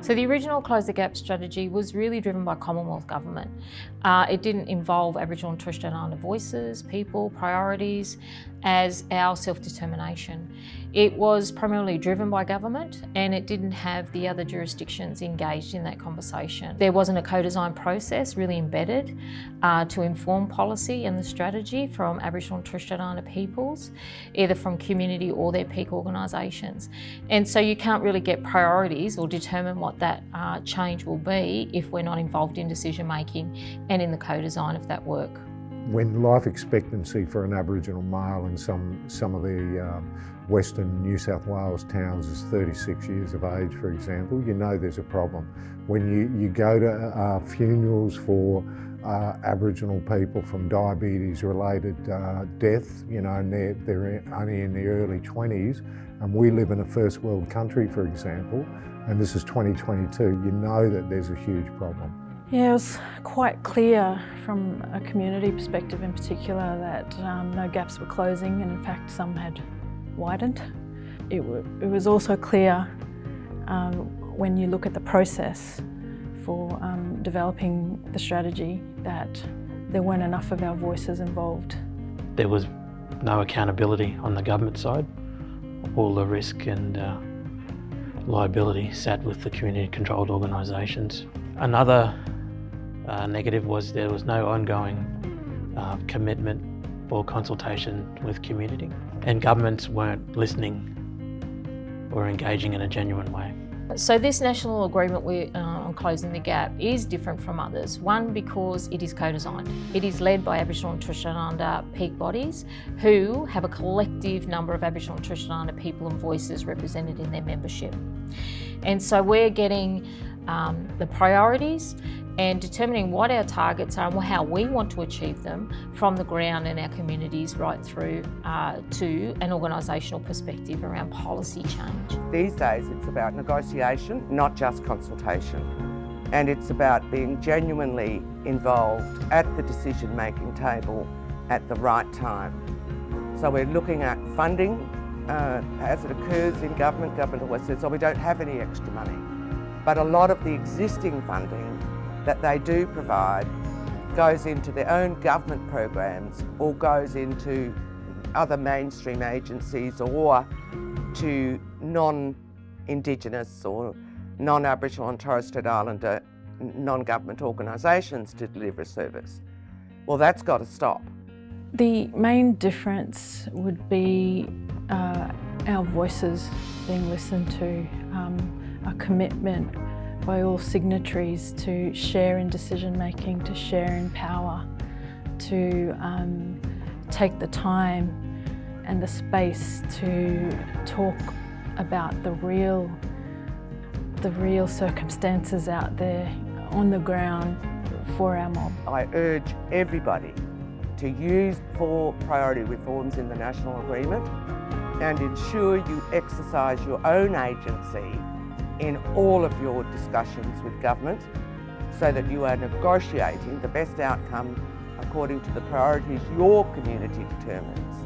So the original Close the Gap strategy was really driven by Commonwealth Government. It didn't involve Aboriginal and Torres Strait Islander voices, people, priorities as our self-determination. It was primarily driven by government and it didn't have the other jurisdictions engaged in that conversation. There wasn't a co-design process really embedded to inform policy and the strategy from Aboriginal and Torres Strait Islander peoples, either from community or their peak organisations. And so you can't really get priorities or determine what that change will be if we're not involved in decision making and in the co-design of that work. When life expectancy for an Aboriginal male in some of the Western New South Wales towns is 36 years of age, for example, you know there's a problem. When you go to funerals for Aboriginal people from diabetes-related death, you know, and they're only in the early 20s, and we live in a first world country, for example, and this is 2022, you know that there's a huge problem. Yeah, it was quite clear from a community perspective in particular that no gaps were closing, and in fact some had widened. It was also clear when you look at the process for developing the strategy that there weren't enough of our voices involved. There was no accountability on the government side. All the risk and liability sat with the community-controlled organisations. Another negative was there was no ongoing commitment for consultation with community, and governments weren't listening or engaging in a genuine way. So this national agreement on closing the gap is different from others. One, because it is co-designed. It is led by Aboriginal and Torres Strait Islander peak bodies who have a collective number of Aboriginal and Torres Strait Islander people and voices represented in their membership. And so we're getting the priorities and determining what our targets are and how we want to achieve them from the ground in our communities right through to an organisational perspective around policy change. These days it's about negotiation, not just consultation. And it's about being genuinely involved at the decision-making table at the right time. So we're looking at funding as it occurs in government. Government always says, oh, we don't have any extra money. But a lot of the existing funding that they do provide goes into their own government programs or goes into other mainstream agencies or to non-Indigenous or non-Aboriginal and Torres Strait Islander non-government organisations to deliver a service. Well, that's got to stop. The main difference would be our voices being listened to, a commitment by all signatories to share in decision making, to share in power, to take the time and the space to talk about the real circumstances out there on the ground for our mob. I urge everybody to use 4 priority reforms in the National Agreement and ensure you exercise your own agency in all of your discussions with government so that you are negotiating the best outcome according to the priorities your community determines.